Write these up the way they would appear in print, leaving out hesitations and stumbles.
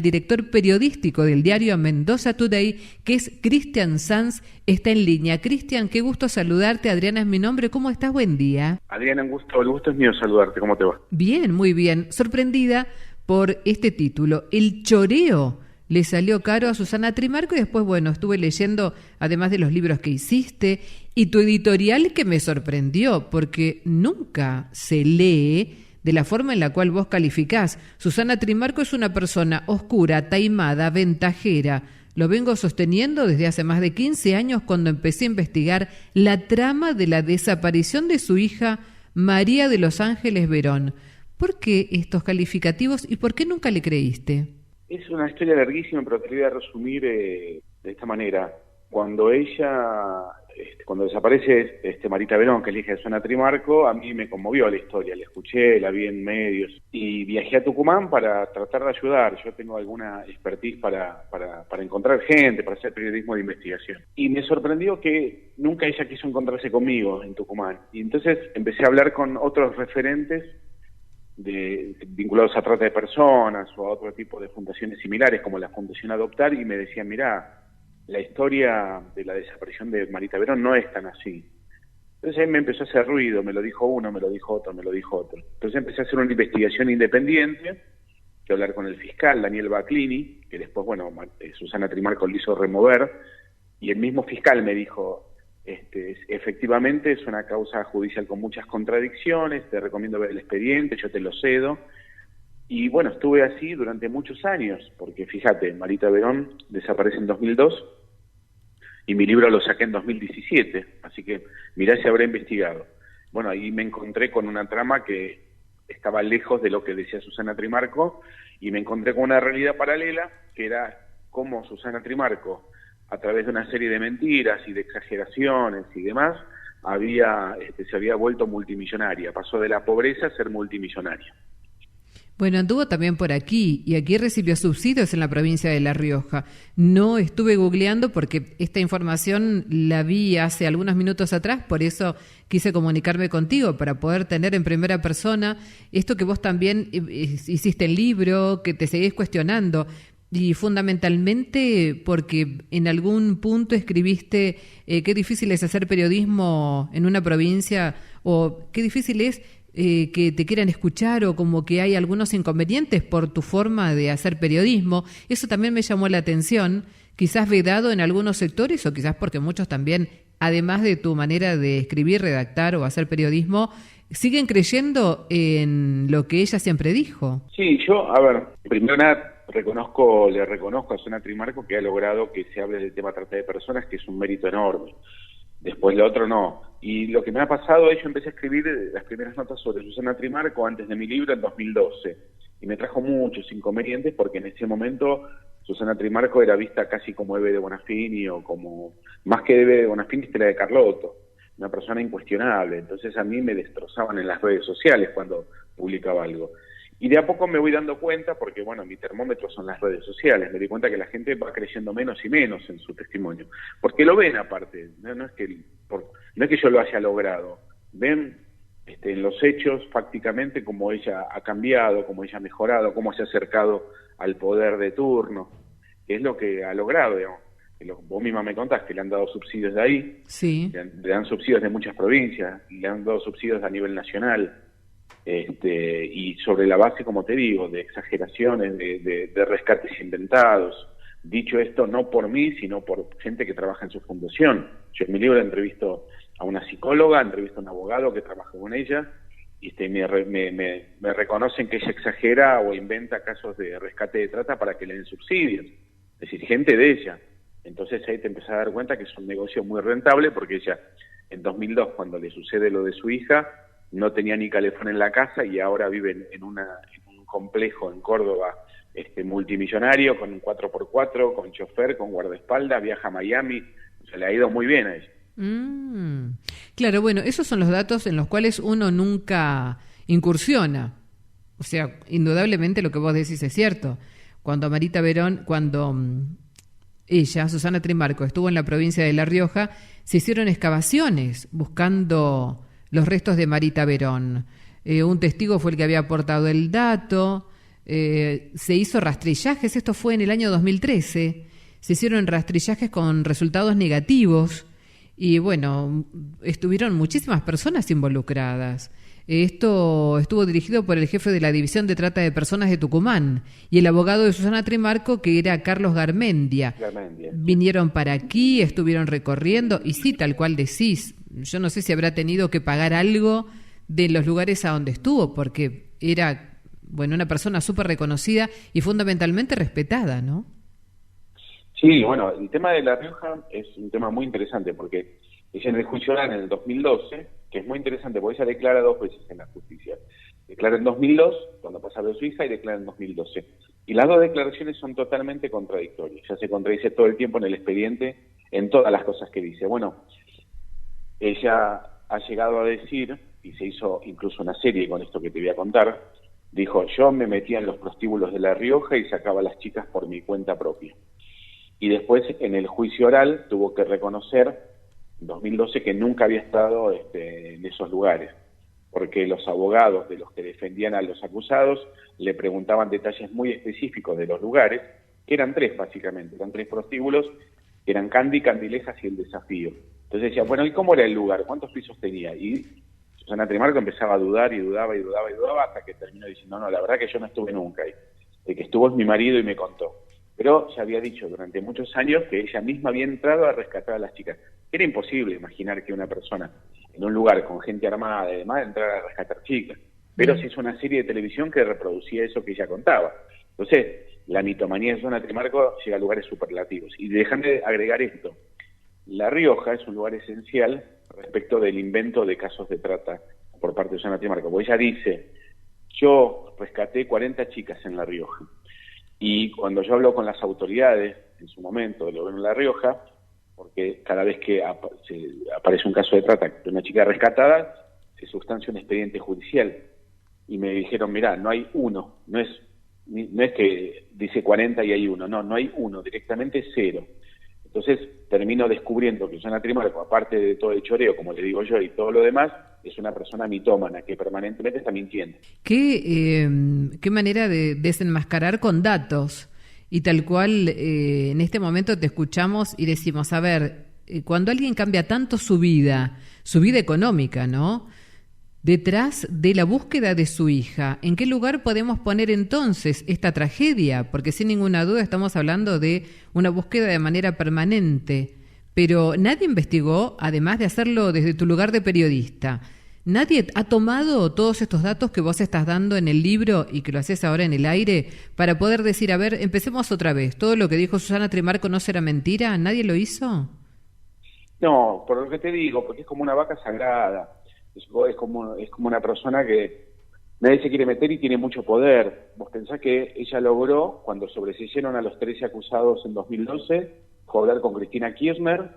director periodístico del diario Mendoza Today, que es Cristian Sanz, está en línea. Cristian, qué gusto saludarte. Adriana es mi nombre. ¿Cómo estás? Buen día. Adriana, el gusto es mío saludarte. ¿Cómo te va? Bien, muy bien. Sorprendida por este título. El choreo le salió caro a Susana Trimarco y después, bueno, estuve leyendo, además de los libros que hiciste, y tu editorial que me sorprendió, porque nunca se lee de la forma en la cual vos calificás. Susana Trimarco es una persona oscura, taimada, ventajera. Lo vengo sosteniendo desde hace más de 15 años cuando empecé a investigar la trama de la desaparición de su hija María de los Ángeles Verón. ¿Por qué estos calificativos y por qué nunca le creíste? Es una historia larguísima, pero te la voy a resumir de esta manera. Cuando desaparece Marita Verón, que es la hija de Susana Trimarco, a mí me conmovió la historia, la escuché, la vi en medios y viajé a Tucumán para tratar de ayudar. Yo tengo alguna expertise para encontrar gente, para hacer periodismo de investigación. Y me sorprendió que nunca ella quiso encontrarse conmigo en Tucumán. Y entonces empecé a hablar con otros referentes vinculados a trata de personas o a otro tipo de fundaciones similares como la Fundación Adoptar, y me decían, mirá, la historia de la desaparición de Marita Verón no es tan así. Entonces ahí me empezó a hacer ruido, me lo dijo uno, me lo dijo otro, me lo dijo otro. Entonces empecé a hacer una investigación independiente, que hablar con el fiscal Daniel Baclini, que después, Susana Trimarco lo hizo remover, y el mismo fiscal me dijo, efectivamente es una causa judicial con muchas contradicciones, te recomiendo ver el expediente, yo te lo cedo. Y bueno, estuve así durante muchos años, porque fíjate, Marita Verón desaparece en 2002 y mi libro lo saqué en 2017, así que mirá si habré investigado. Bueno, ahí me encontré con una trama que estaba lejos de lo que decía Susana Trimarco y me encontré con una realidad paralela que era cómo Susana Trimarco, a través de una serie de mentiras y de exageraciones y demás, se había vuelto multimillonaria, pasó de la pobreza a ser multimillonaria. Bueno, anduvo también por aquí y aquí recibió subsidios en la provincia de La Rioja. No estuve googleando porque esta información la vi hace algunos minutos atrás, por eso quise comunicarme contigo para poder tener en primera persona esto que vos también hiciste el libro, que te seguís cuestionando. Y fundamentalmente porque en algún punto escribiste qué difícil es hacer periodismo en una provincia o qué difícil es que te quieran escuchar o como que hay algunos inconvenientes por tu forma de hacer periodismo. Eso también me llamó la atención, quizás vedado en algunos sectores o quizás porque muchos también, además de tu manera de escribir, redactar o hacer periodismo, siguen creyendo en lo que ella siempre dijo. Sí, primero nada, le reconozco a Susana Trimarco que ha logrado que se hable del tema trata de personas, que es un mérito enorme. Después lo otro no. Y lo que me ha pasado es yo empecé a escribir las primeras notas sobre Susana Trimarco antes de mi libro en 2012. Y me trajo muchos inconvenientes porque en ese momento Susana Trimarco era vista casi como Eve de Bonafini o como, más que Eve de Bonafini, era de Carlotto. Una persona incuestionable. Entonces a mí me destrozaban en las redes sociales cuando publicaba algo. Y de a poco me voy dando cuenta, porque mi termómetro son las redes sociales, me di cuenta que la gente va creyendo menos y menos en su testimonio, porque lo ven aparte, no es que yo lo haya logrado, ven en los hechos prácticamente cómo ella ha cambiado, cómo ella ha mejorado, cómo se ha acercado al poder de turno, que es lo que ha logrado, digamos. Vos misma me contaste, le han dado subsidios de ahí, sí. Le dan subsidios de muchas provincias, le han dado subsidios a nivel nacional. Y sobre la base, como te digo, de exageraciones, de rescates inventados. Dicho esto, no por mí, sino por gente que trabaja en su fundación. Yo en mi libro entrevisto a una psicóloga, entrevisto a un abogado que trabaja con ella, y me reconocen que ella exagera o inventa casos de rescate de trata para que le den subsidios. Es decir, gente de ella. Entonces ahí te empezás a dar cuenta que es un negocio muy rentable, porque ella, en 2002, cuando le sucede lo de su hija, no tenía ni calefón en la casa y ahora vive en un complejo en Córdoba multimillonario, con un 4x4, con chofer, con guardaespaldas, viaja a Miami, le ha ido muy bien a ella. Claro, bueno, esos son los datos en los cuales uno nunca incursiona. O sea, indudablemente lo que vos decís es cierto. Cuando Marita Verón, ella, Susana Trimarco, estuvo en la provincia de La Rioja, se hicieron excavaciones buscando los restos de Marita Verón. Un testigo fue el que había aportado el dato, se hizo rastrillajes, esto fue en el año 2013, se hicieron rastrillajes con resultados negativos y bueno, estuvieron muchísimas personas involucradas. Esto estuvo dirigido por el jefe de la División de Trata de Personas de Tucumán y el abogado de Susana Trimarco, que era Carlos Garmendia. Vinieron para aquí, estuvieron recorriendo y sí, tal cual decís, yo no sé si habrá tenido que pagar algo de los lugares a donde estuvo, porque era, bueno, una persona súper reconocida y fundamentalmente respetada, ¿no? Sí, bueno, el tema de La Rioja es un tema muy interesante porque ella en el juicio oral en el 2012, que es muy interesante porque ella declara 2 veces en la justicia. Declara en 2002, cuando pasa a Suiza, y declara en 2012. Y las 2 declaraciones son totalmente contradictorias. Ella se contradice todo el tiempo en el expediente, en todas las cosas que dice. Bueno, ella ha llegado a decir, y se hizo incluso una serie con esto que te voy a contar, dijo, yo me metía en los prostíbulos de La Rioja y sacaba a las chicas por mi cuenta propia. Y después, en el juicio oral, tuvo que reconocer, en 2012, que nunca había estado en esos lugares, porque los abogados de los que defendían a los acusados le preguntaban detalles muy específicos de los lugares, que eran 3 básicamente, eran 3 prostíbulos, que eran Candy, Candilejas y El Desafío. Entonces decía, bueno, ¿y cómo era el lugar? ¿Cuántos pisos tenía? Y Susana Trimarco empezaba a dudar y dudaba, hasta que terminó diciendo, no, la verdad que yo no estuve nunca ahí. El que estuvo es mi marido y me contó. Pero se había dicho durante muchos años que ella misma había entrado a rescatar a las chicas. Era imposible imaginar que una persona en un lugar con gente armada y demás entrara a rescatar chicas. Pero se hizo una serie de televisión que reproducía eso que ella contaba. Entonces, la mitomanía de Susana Trimarco llega a lugares superlativos. Y déjame agregar esto. La Rioja es un lugar esencial respecto del invento de casos de trata por parte de Susana Trimarco. Porque ella dice, yo rescaté 40 chicas en La Rioja. Y cuando yo hablo con las autoridades, en su momento, del gobierno de La Rioja, porque cada vez que aparece un caso de trata de una chica rescatada, se sustancia un expediente judicial. Y me dijeron, mirá, no hay uno, no es que dice 40 y hay uno, no hay uno, directamente 0. Entonces termino descubriendo que Susana Trimarco, aparte de todo el choreo, como le digo yo, y todo lo demás, es una persona mitómana que permanentemente está mintiendo. Qué manera de desenmascarar con datos. Y tal cual, en este momento te escuchamos y decimos, a ver, cuando alguien cambia tanto su vida económica, ¿no? Detrás de la búsqueda de su hija, ¿en qué lugar podemos poner entonces esta tragedia? Porque sin ninguna duda estamos hablando de una búsqueda de manera permanente, pero nadie investigó, además de hacerlo desde tu lugar de periodista. ¿Nadie ha tomado todos estos datos que vos estás dando en el libro y que lo haces ahora en el aire para poder decir, a ver, empecemos otra vez, todo lo que dijo Susana Trimarco no será mentira? ¿Nadie lo hizo? No, por lo que te digo, porque es como una vaca sagrada. Es como una persona que nadie se quiere meter y tiene mucho poder. Vos pensás que ella logró, cuando sobreseyeron a los 13 acusados en 2012, fue a hablar con Cristina Kirchner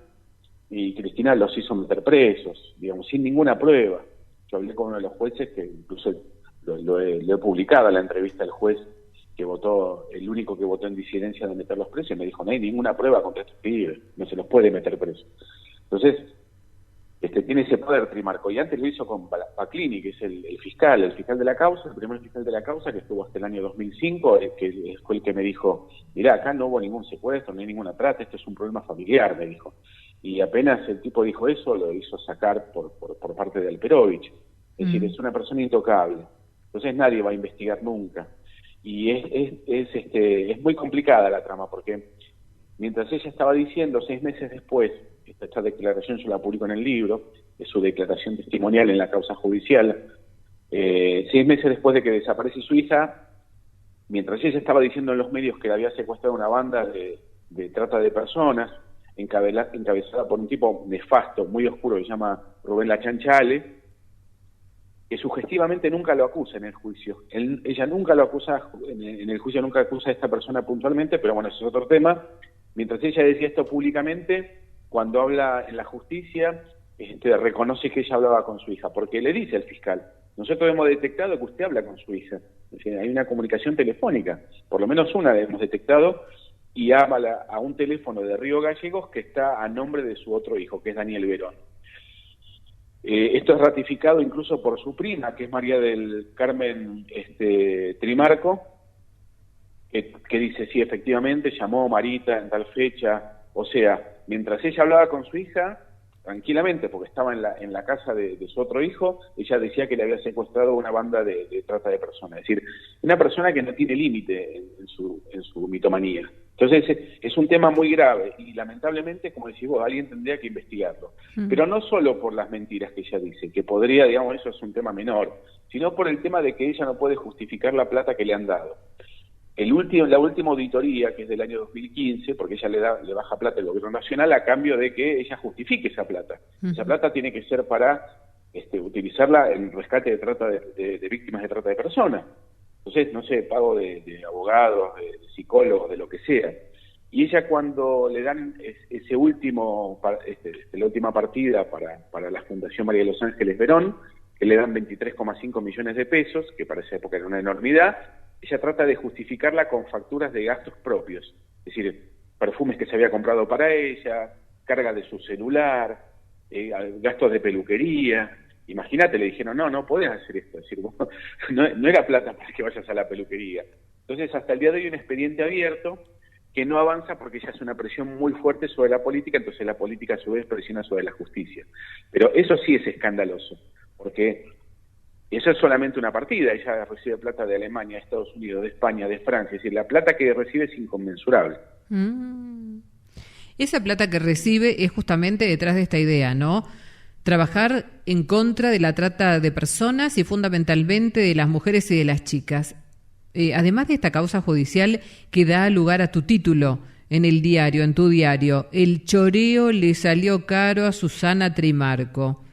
y Cristina los hizo meter presos, digamos, sin ninguna prueba. Yo hablé con uno de los jueces, que incluso lo he publicado, la entrevista del juez que votó, el único que votó en disidencia de meter los presos, y me dijo, no hay ninguna prueba contra estos pibes, no se los puede meter presos. Entonces, tiene ese poder Trimarco, y antes lo hizo con Paclini, que es el fiscal de la causa, el primer fiscal de la causa, que estuvo hasta el año 2005, que fue el que me dijo, mirá, acá no hubo ningún secuestro, no hay ninguna trata, esto es un problema familiar, me dijo. Y apenas el tipo dijo eso, lo hizo sacar por parte de Alperovich. Es decir, es una persona intocable. Entonces nadie va a investigar nunca. Y es muy complicada la trama, porque mientras ella estaba diciendo 6 meses después, esta declaración yo la publico en el libro, es su declaración testimonial en la causa judicial, 6 meses después de que desaparece su hija, mientras ella estaba diciendo en los medios que la había secuestrado una banda de trata de personas, encabezada por un tipo nefasto, muy oscuro, que se llama Rubén Lachanchale, que sugestivamente nunca lo acusa en el juicio. Ella nunca lo acusa, en el juicio nunca acusa a esta persona puntualmente, pero bueno, ese es otro tema. Mientras ella decía esto públicamente, cuando habla en la justicia, reconoce que ella hablaba con su hija, porque le dice al fiscal, nosotros hemos detectado que usted habla con su hija. Es decir, hay una comunicación telefónica, por lo menos una la hemos detectado, y habla a un teléfono de Río Gallegos que está a nombre de su otro hijo, que es Daniel Verón. Esto es ratificado incluso por su prima, que es María del Carmen Trimarco, que dice, sí, efectivamente, llamó Marita en tal fecha. O sea, mientras ella hablaba con su hija, tranquilamente, porque estaba en la casa de su otro hijo, ella decía que le había secuestrado una banda de trata de personas. Es decir, una persona que no tiene límite en su mitomanía. Entonces, es un tema muy grave y lamentablemente, como decís vos, alguien tendría que investigarlo. Pero no solo por las mentiras que ella dice, que podría, digamos, eso es un tema menor, sino por el tema de que ella no puede justificar la plata que le han dado. La última auditoría, que es del año 2015, porque ella le baja plata al gobierno nacional a cambio de que ella justifique esa plata. Esa plata tiene que ser para utilizarla en rescate de trata de víctimas de trata de personas. Entonces, no sé, pago de abogados, de psicólogos, de lo que sea. Y ella, cuando le dan ese último, la última partida para la Fundación María de los Ángeles Verón, que le dan 23,5 millones de pesos, que para esa época era una enormidad, ella trata de justificarla con facturas de gastos propios. Es decir, perfumes que se había comprado para ella, carga de su celular, gastos de peluquería. Imagínate, le dijeron, no podés hacer esto. Es decir, no era plata para que vayas a la peluquería. Entonces, hasta el día de hoy, un expediente abierto que no avanza porque ya hace una presión muy fuerte sobre la política, entonces la política a su vez presiona sobre la justicia. Pero eso sí es escandaloso, porque eso es solamente una partida. Ella recibe plata de Alemania, de Estados Unidos, de España, de Francia. Es decir, la plata que recibe es inconmensurable. Esa plata que recibe es justamente detrás de esta idea, ¿no? Trabajar en contra de la trata de personas y fundamentalmente de las mujeres y de las chicas. Además de esta causa judicial que da lugar a tu título en el diario, en tu diario, el choreo le salió caro a Susana Trimarco.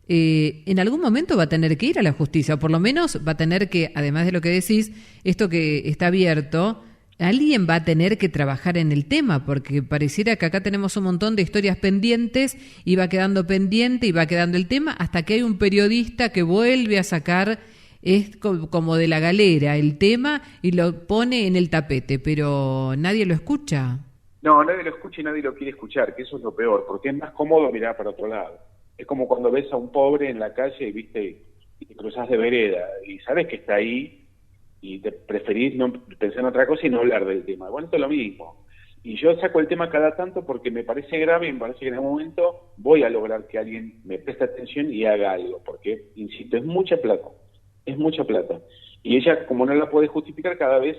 En algún momento va a tener que ir a la justicia, o por lo menos va a tener que, además de lo que decís, esto que está abierto, alguien va a tener que trabajar en el tema, porque pareciera que acá tenemos un montón de historias pendientes y va quedando pendiente y va quedando el tema hasta que hay un periodista que vuelve a sacar, es como de la galera, el tema y lo pone en el tapete, pero nadie lo escucha. No, nadie lo escucha y nadie lo quiere escuchar, que eso es lo peor, porque es más cómodo mirar para otro lado. Es como cuando ves a un pobre en la calle y te cruzás de vereda y sabes que está ahí y te preferís no pensar en otra cosa y no hablar del tema. Bueno, esto es lo mismo. Y yo saco el tema cada tanto porque me parece grave y me parece que en algún momento voy a lograr que alguien me preste atención y haga algo, porque, insisto, es mucha plata. Y ella, como no la puede justificar, cada vez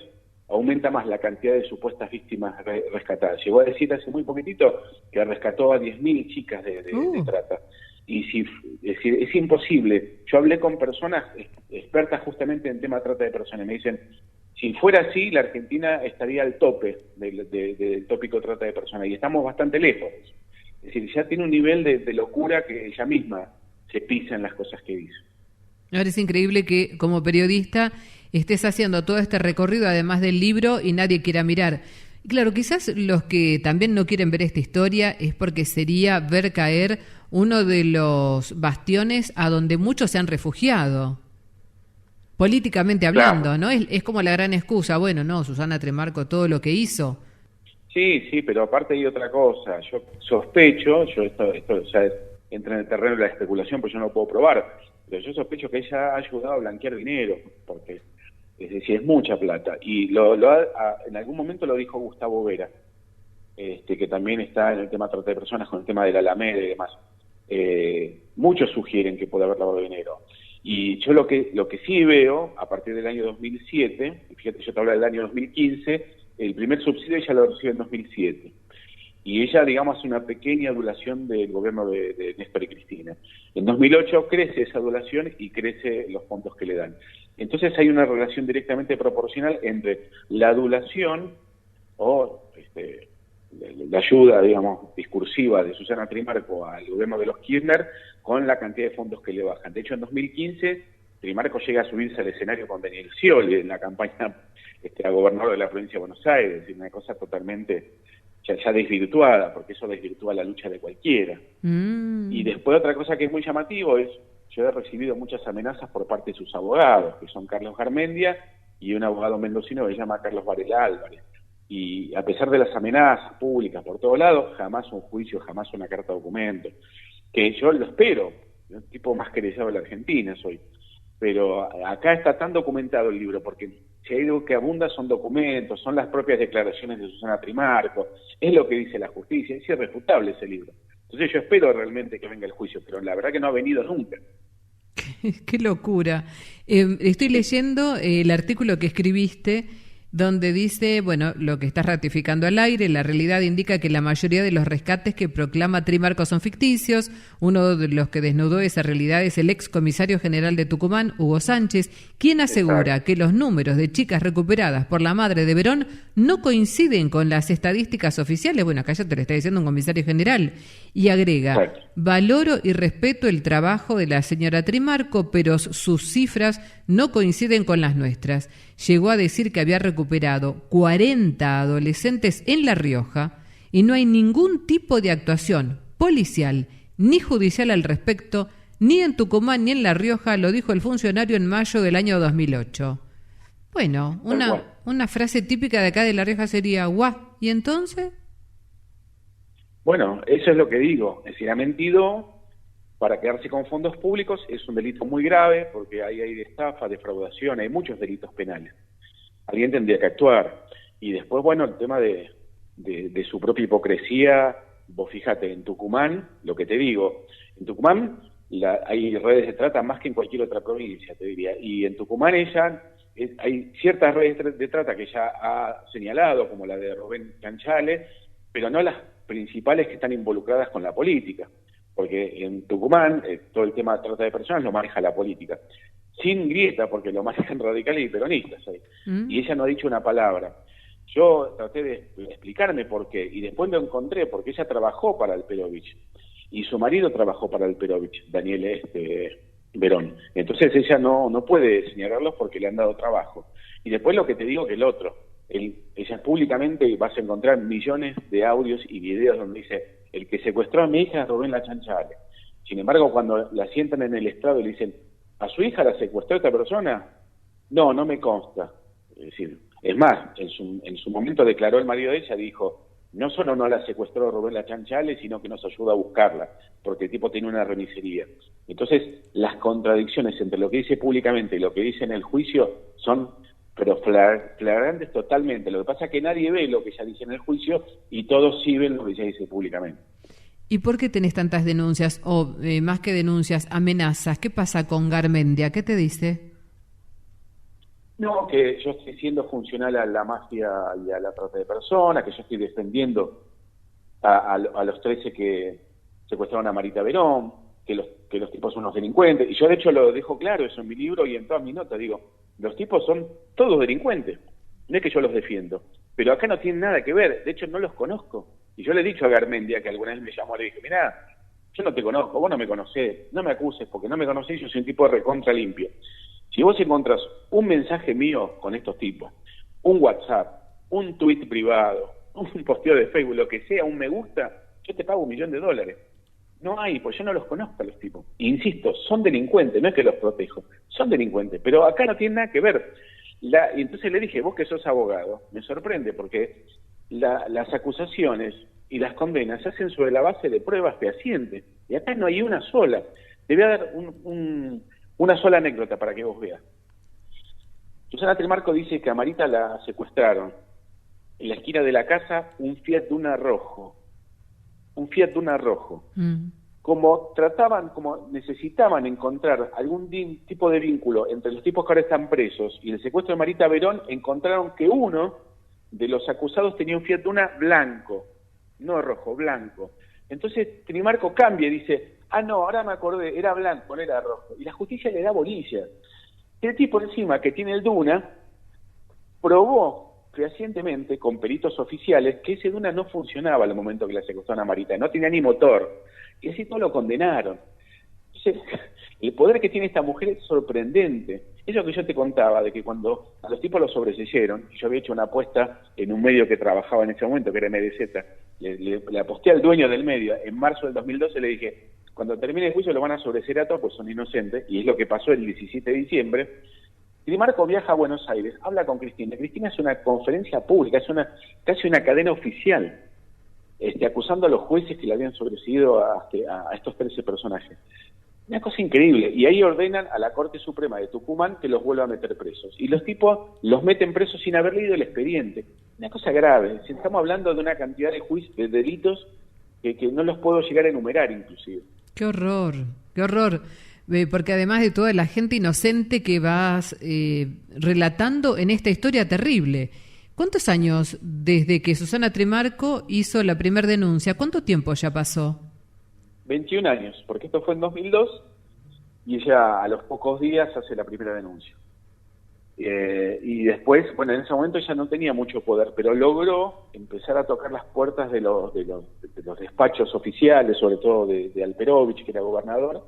aumenta más la cantidad de supuestas víctimas rescatadas. Llegó a decir hace muy poquitito que rescató a 10.000 chicas de trata. Y es imposible. Yo hablé con personas expertas justamente en tema de trata de personas. Me dicen, si fuera así, la Argentina estaría al tope del tópico trata de personas. Y estamos bastante lejos. Es decir, ya tiene un nivel de locura que ella misma se pisa en las cosas que dice. Ahora es increíble que como periodista estés haciendo todo este recorrido, además del libro, y nadie quiera mirar. Claro, quizás los que también no quieren ver esta historia es porque sería ver caer uno de los bastiones a donde muchos se han refugiado, políticamente hablando, claro. ¿No? Es como la gran excusa, bueno, no, Susana Trimarco, todo lo que hizo. Sí, pero aparte hay otra cosa. Yo sospecho, esto ya entra en el terreno de la especulación, pues yo no lo puedo probar, pero yo sospecho que ella ha ayudado a blanquear dinero, porque es decir, es mucha plata. Y en algún momento lo dijo Gustavo Vera, que también está en el tema de trata de personas, con el tema de la Alameda y demás. Muchos sugieren que puede haber lavado dinero. Y yo lo que sí veo, a partir del año 2007, y fíjate, yo te hablo del año 2015, el primer subsidio ella lo recibe en 2007. Y ella, digamos, hace una pequeña adulación del gobierno de Néstor y Cristina. En 2008 crece esa adulación y crece los fondos que le dan. Entonces hay una relación directamente proporcional entre la adulación o la ayuda, digamos, discursiva de Susana Trimarco al gobierno de los Kirchner con la cantidad de fondos que le bajan. De hecho, en 2015, Trimarco llega a subirse al escenario con Daniel Scioli en la campaña a gobernador de la provincia de Buenos Aires, es decir, una cosa totalmente ya desvirtuada, porque eso desvirtúa la lucha de cualquiera. Y después otra cosa que es muy llamativo es, yo he recibido muchas amenazas por parte de sus abogados, que son Carlos Garmendia y un abogado mendocino que se llama Carlos Varela Álvarez. Y a pesar de las amenazas públicas por todos lados, jamás un juicio, jamás una carta de documento, que yo lo espero, el tipo más querellado de la Argentina soy. Pero acá está tan documentado el libro, porque si hay algo que abunda son documentos, son las propias declaraciones de Susana Trimarco, es lo que dice la justicia, es irrefutable ese libro. Entonces yo espero realmente que venga el juicio, pero la verdad que no ha venido nunca. Qué locura. Estoy leyendo el artículo que escribiste donde dice, bueno, lo que estás ratificando al aire, la realidad indica que la mayoría de los rescates que proclama Trimarco son ficticios. Uno de los que desnudó esa realidad es el ex comisario general de Tucumán, Hugo Sánchez, quien asegura que los números de chicas recuperadas por la madre de Verón no coinciden con las estadísticas oficiales. Bueno, acá ya te lo está diciendo un comisario general. Y agrega, valoro y respeto el trabajo de la señora Trimarco, pero sus cifras no coinciden con las nuestras. Llegó a decir que había recuperado 40 adolescentes en La Rioja y no hay ningún tipo de actuación policial ni judicial al respecto, ni en Tucumán ni en La Rioja, lo dijo el funcionario en mayo del año 2008. Bueno, una frase típica de acá de La Rioja sería, guau, ¿y entonces? Bueno, eso es lo que digo, es decir, ha mentido para quedarse con fondos públicos, es un delito muy grave porque ahí hay estafa, defraudación, hay muchos delitos penales. Alguien tendría que actuar. Y después, bueno, el tema de su propia hipocresía, vos fíjate, en Tucumán, lo que te digo, en Tucumán hay redes de trata más que en cualquier otra provincia, te diría, y en Tucumán hay ciertas redes de trata que ya ha señalado, como la de Rubén Canchale, pero no las principales que están involucradas con la política, porque en Tucumán todo el tema de trata de personas lo maneja la política, sin grieta, porque lo manejan radicales y peronistas ahí. Y ella no ha dicho una palabra. Yo traté de explicarme por qué, y después lo encontré, porque ella trabajó para Alperovich, y su marido trabajó para Alperovich, Daniel Verón. Entonces ella no puede señalarlos porque le han dado trabajo. Y después lo que te digo que el otro, ella públicamente vas a encontrar millones de audios y videos donde dice, el que secuestró a mi hija es Rubén Lachanchale. Sin embargo, cuando la sientan en el estrado y le dicen, ¿a su hija la secuestró esta persona? No me consta. Es decir, es más, en su momento declaró el marido de ella, dijo, no solo no la secuestró Rubén Lachanchale, sino que nos ayuda a buscarla, porque el tipo tiene una remisería. Entonces, las contradicciones entre lo que dice públicamente y lo que dice en el juicio son pero flagrantes totalmente. Lo que pasa es que nadie ve lo que ella dice en el juicio y todos sí ven lo que ella dice públicamente. ¿Y por qué tenés tantas denuncias, o más que denuncias, amenazas? ¿Qué pasa con Garmendia? ¿Qué te dice? No, que yo estoy siendo funcional a la mafia y a la trata de personas, que yo estoy defendiendo a los 13 que secuestraron a Marita Verón, que los tipos son unos delincuentes. Y yo de hecho lo dejo claro eso en mi libro y en todas mis notas, digo, los tipos son todos delincuentes, no es que yo los defiendo, pero acá no tienen nada que ver, de hecho no los conozco. Y yo le he dicho a Garmendia, que alguna vez me llamó, le dije, mirá, yo no te conozco, vos no me conocés, no me acuses porque no me conocés, yo soy un tipo de recontra limpio. Si vos encontrás un mensaje mío con estos tipos, un WhatsApp, un tweet privado, un posteo de Facebook, lo que sea, un me gusta, yo te pago $1 millón. No hay, pues yo no los conozco a los tipos. Insisto, son delincuentes, no es que los protejo, son delincuentes, pero acá no tienen nada que ver. Y entonces le dije, vos que sos abogado, me sorprende porque las acusaciones y las condenas se hacen sobre la base de pruebas fehacientes, y acá no hay una sola. Te voy a dar una sola anécdota para que vos veas. Susana Trimarco dice que a Marita la secuestraron en la esquina de la casa un Fiat Duna rojo. Como necesitaban encontrar algún tipo de vínculo entre los tipos que ahora están presos y el secuestro de Marita Verón, encontraron que uno de los acusados tenía un Fiat Duna blanco, no rojo, blanco. Entonces Trimarco cambia y dice, no, ahora me acordé, era blanco, no era rojo. Y la justicia le da bolilla. El tipo encima que tiene el Duna probó fehacientemente con peritos oficiales que ese Duna no funcionaba al momento que la secuestraron a Marita, no tenía ni motor, y así todo lo condenaron. Entonces, el poder que tiene esta mujer es sorprendente. Eso que yo te contaba, de que cuando a los tipos los sobreseyeron, yo había hecho una apuesta en un medio que trabajaba en ese momento, que era MDZ, le aposté al dueño del medio, en marzo del 2012 le dije, cuando termine el juicio lo van a sobreseer a todos, pues son inocentes, y es lo que pasó el 17 de diciembre. Trimarco viaja a Buenos Aires, habla con Cristina. Cristina hace una conferencia pública, es casi una cadena oficial, acusando a los jueces que le habían sobreseído a estos 13 personajes. Una cosa increíble. Y ahí ordenan a la Corte Suprema de Tucumán que los vuelva a meter presos. Y los tipos los meten presos sin haber leído el expediente. Una cosa grave. Si estamos hablando de una cantidad de juicios, de delitos que no los puedo llegar a enumerar inclusive. Qué horror, qué horror. Porque además de toda la gente inocente que vas relatando en esta historia terrible. ¿Cuántos años desde que Susana Trimarco hizo la primera denuncia? ¿Cuánto tiempo ya pasó? 21 años, porque esto fue en 2002 y ella a los pocos días hace la primera denuncia. Y después, bueno, en ese momento ella no tenía mucho poder, pero logró empezar a tocar las puertas de los despachos oficiales, sobre todo de Alperovich, que era gobernador,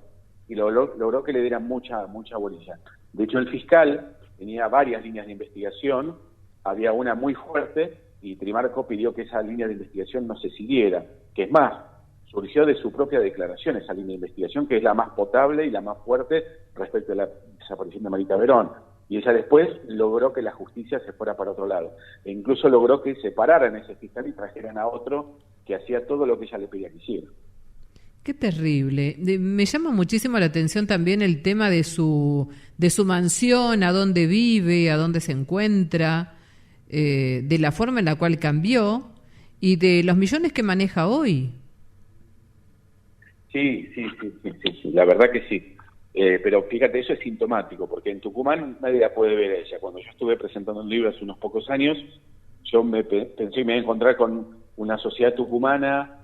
y logró que le dieran mucha bolilla. De hecho, el fiscal tenía varias líneas de investigación, había una muy fuerte, y Trimarco pidió que esa línea de investigación no se siguiera, que es más, surgió de su propia declaración esa línea de investigación, que es la más potable y la más fuerte respecto a la desaparición de Marita Verón. Y ella después logró que la justicia se fuera para otro lado. E incluso logró que separaran a ese fiscal y trajeran a otro que hacía todo lo que ella le pedía que hiciera. Qué terrible. Me llama muchísimo la atención también el tema de su mansión, a dónde vive, a dónde se encuentra, de la forma en la cual cambió y de los millones que maneja hoy. Sí, la verdad que sí. Pero fíjate, eso es sintomático, porque en Tucumán nadie la puede ver a ella. Cuando yo estuve presentando un libro hace unos pocos años, yo pensé que me iba a encontrar con una sociedad tucumana,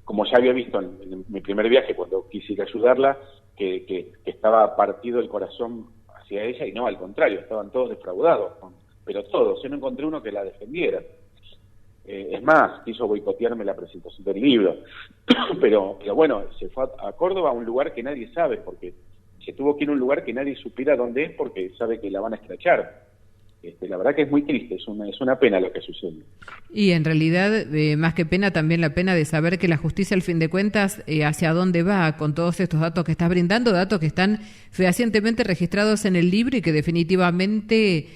como ya había visto en mi primer viaje, cuando quise ir a ayudarla, que estaba partido el corazón hacia ella, y no, al contrario, estaban todos defraudados, pero todos. Yo no encontré uno que la defendiera. Es más, quiso boicotearme la presentación del libro, pero bueno, se fue a Córdoba, a un lugar que nadie sabe, porque se tuvo que ir a un lugar que nadie supiera dónde es, porque sabe que la van a escrachar. La verdad que es muy triste, es una pena lo que sucede. Y en realidad, más que pena, también la pena de saber que la justicia, al fin de cuentas, hacia dónde va con todos estos datos que estás brindando, datos que están fehacientemente registrados en el libro y que definitivamente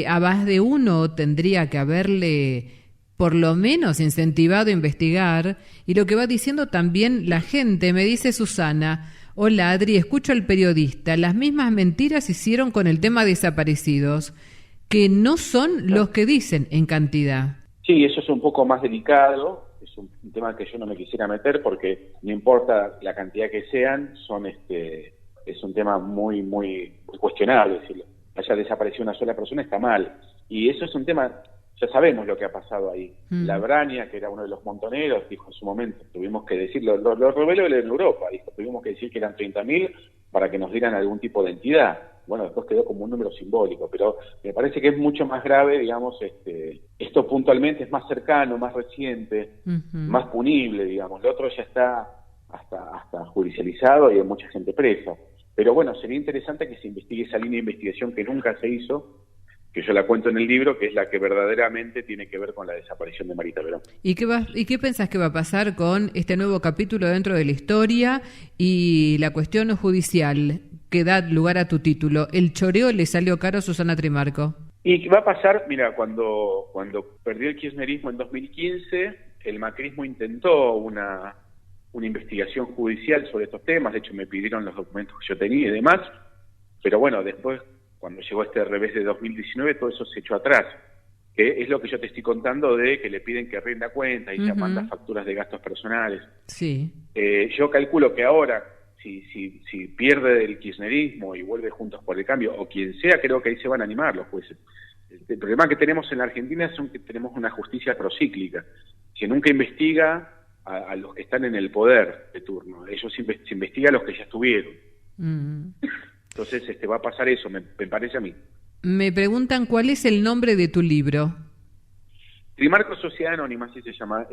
a más de uno tendría que haberle por lo menos incentivado a investigar. Y lo que va diciendo también la gente, me dice Susana: hola Adri, escucho al periodista, las mismas mentiras hicieron con el tema desaparecidos, que no son los que dicen en cantidad. Sí, eso es un poco más delicado, es un tema que yo no me quisiera meter, porque no importa la cantidad que sean, es un tema muy cuestionable. Si haya desaparecido una sola persona está mal, y eso es un tema. Ya sabemos lo que ha pasado ahí. La Braña, que era uno de los montoneros, dijo en su momento, tuvimos que decirlo, lo reveló en Europa, dijo, tuvimos que decir que eran 30.000 para que nos dieran algún tipo de entidad. Bueno, después quedó como un número simbólico, pero me parece que es mucho más grave, digamos, esto puntualmente es más cercano, más reciente, más punible, digamos. Lo otro ya está hasta judicializado y hay mucha gente presa. Pero bueno, sería interesante que se investigue esa línea de investigación que nunca se hizo, que yo la cuento en el libro, que es la que verdaderamente tiene que ver con la desaparición de Marita Verón. ¿Y qué pensás que va a pasar con este nuevo capítulo dentro de la historia y la cuestión judicial que da lugar a tu título? ¿El choreo le salió caro a Susana Trimarco? Y va a pasar, mira, cuando perdió el kirchnerismo en 2015, el macrismo intentó una investigación judicial sobre estos temas. De hecho, me pidieron los documentos que yo tenía y demás, pero bueno, después, cuando llegó este revés de 2019, todo eso se echó atrás, que es lo que yo te estoy contando, de que le piden que rinda cuenta y ya manda facturas de gastos personales. Sí. Yo calculo que ahora, si pierde el kirchnerismo y vuelve Juntos por el Cambio, o quien sea, creo que ahí se van a animar los jueces. El problema que tenemos en la Argentina es que tenemos una justicia procíclica, que nunca investiga a los que están en el poder de turno. Ellos se investiga a los que ya estuvieron. Entonces va a pasar eso, me parece a mí. Me preguntan cuál es el nombre de tu libro. Trimarco Sociedad Anónima, así se llama.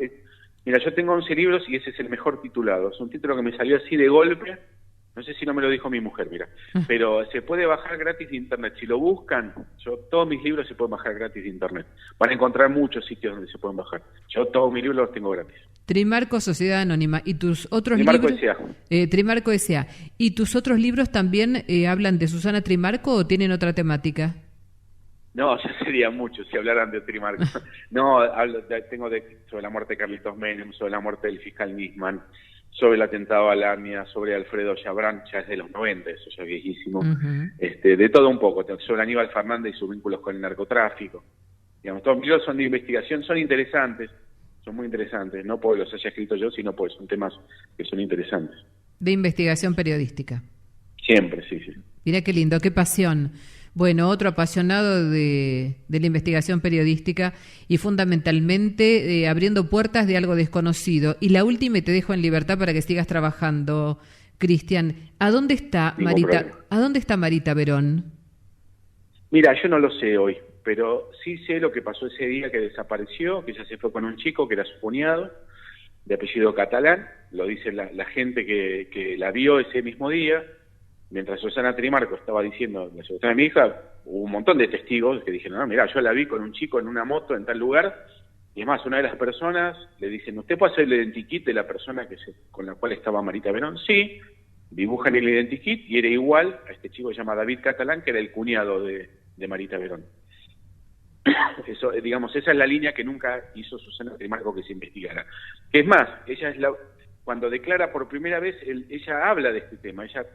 Mira, yo tengo 11 libros y ese es el mejor titulado. Es un título que me salió así de golpe. No sé si no me lo dijo mi mujer, mira. Pero se puede bajar gratis de internet. Si lo buscan, todos mis libros se pueden bajar gratis de internet. Van a encontrar muchos sitios donde se pueden bajar. Yo todos mis libros los tengo gratis. Trimarco Sociedad Anónima. ¿Y tus otros libros? Trimarco S.A. ¿Y tus otros libros también hablan de Susana Trimarco o tienen otra temática? No, ya sería mucho si hablaran de Trimarco. No, tengo sobre la muerte de Carlitos Menem, sobre la muerte del fiscal Nisman, sobre el atentado a Lamia, sobre Alfredo Chabrán, ya es de los 90, eso ya es viejísimo, de todo un poco, sobre Aníbal Fernández y sus vínculos con el narcotráfico. Digamos, todos los libros son de investigación, son interesantes, son muy interesantes, no porque los haya escrito yo, sino porque son temas que son interesantes. De investigación periodística. Siempre, sí. Mirá qué lindo, qué pasión. Bueno, otro apasionado de la investigación periodística y fundamentalmente abriendo puertas de algo desconocido. Y la última, y te dejo en libertad para que sigas trabajando, Cristian. ¿A dónde está Marita Verón? Mira, yo no lo sé hoy, pero sí sé lo que pasó ese día que desapareció, que ella se fue con un chico que era su cuñado, de apellido Catalán, lo dice la gente que la vio ese mismo día. Mientras Susana Trimarco estaba diciendo la situación de mi hija, hubo un montón de testigos que dijeron, no, mira, yo la vi con un chico en una moto en tal lugar, y es más, una de las personas le dicen, ¿usted puede hacer el identikit de la persona con la cual estaba Marita Verón? Sí, dibujan el identikit y era igual a este chico que se llama David Catalán, que era el cuñado de Marita Verón. Eso, digamos, esa es la línea que nunca hizo Susana Trimarco que se investigara. Es más, cuando declara por primera vez, ella habla de este tema, ella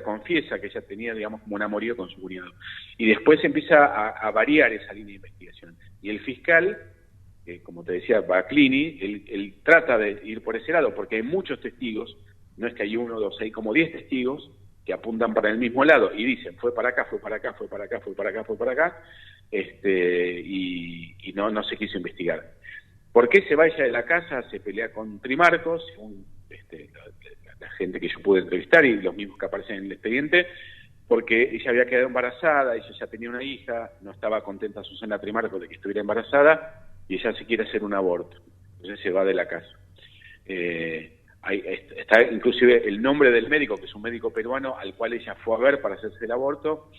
confiesa que ella tenía, digamos, como un amorío con su cuñado. Y después empieza a variar esa línea de investigación. Y el fiscal, como te decía, Baclini, él trata de ir por ese lado, porque hay muchos testigos, no es que hay uno, dos, hay como 10 testigos que apuntan para el mismo lado y dicen, fue para acá, fue para acá, fue para acá, fue para acá, fue para acá, y no se quiso investigar. ¿Por qué se va ella de la casa? Se pelea con Trimarco, según la gente que yo pude entrevistar y los mismos que aparecen en el expediente, porque ella había quedado embarazada, ella ya tenía una hija, no estaba contenta Susana Trimarco de que estuviera embarazada, y ella se quiere hacer un aborto. Entonces se va de la casa. Ahí está inclusive el nombre del médico, que es un médico peruano, al cual ella fue a ver para hacerse el aborto.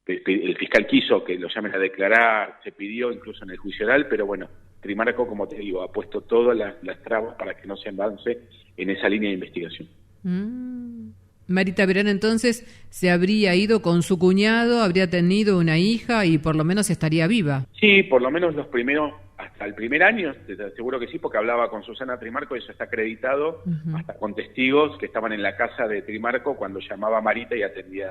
El fiscal quiso que lo llamen a declarar, se pidió incluso en el juicio oral, pero bueno, Trimarco, como te digo, ha puesto todas las trabas para que no se avance en esa línea de investigación. Marita Verón entonces se habría ido con su cuñado, habría tenido una hija y por lo menos estaría viva. Sí, por lo menos hasta el primer año, te aseguro que sí, porque hablaba con Susana Trimarco, y eso está acreditado, hasta con testigos que estaban en la casa de Trimarco cuando llamaba a Marita y atendía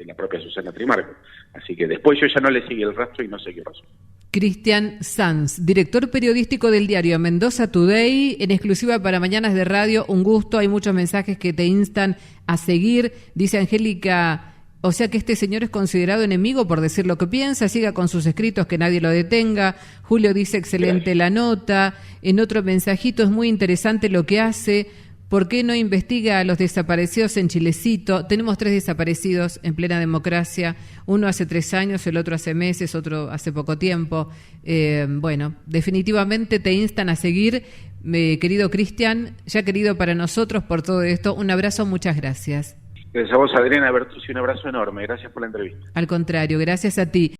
la propia Susana Trimarco. Así que después yo ya no le seguí el rastro y no sé qué pasó. Cristian Sanz, director periodístico del diario Mendoza Today, en exclusiva para Mañanas de Radio. Un gusto, hay muchos mensajes que te instan a seguir. Dice Angélica, o sea que este señor es considerado enemigo por decir lo que piensa, siga con sus escritos, que nadie lo detenga. Julio dice, excelente la nota. En otro mensajito, es muy interesante lo que hace. ¿Por qué no investiga a los desaparecidos en Chilecito? Tenemos 3 desaparecidos en plena democracia, uno hace 3 años, el otro hace meses, otro hace poco tiempo. Bueno, definitivamente te instan a seguir, querido Cristian, ya querido para nosotros por todo esto. Un abrazo, muchas gracias. Gracias a vos, Adriana Bertuzzi, un abrazo enorme. Gracias por la entrevista. Al contrario, gracias a ti.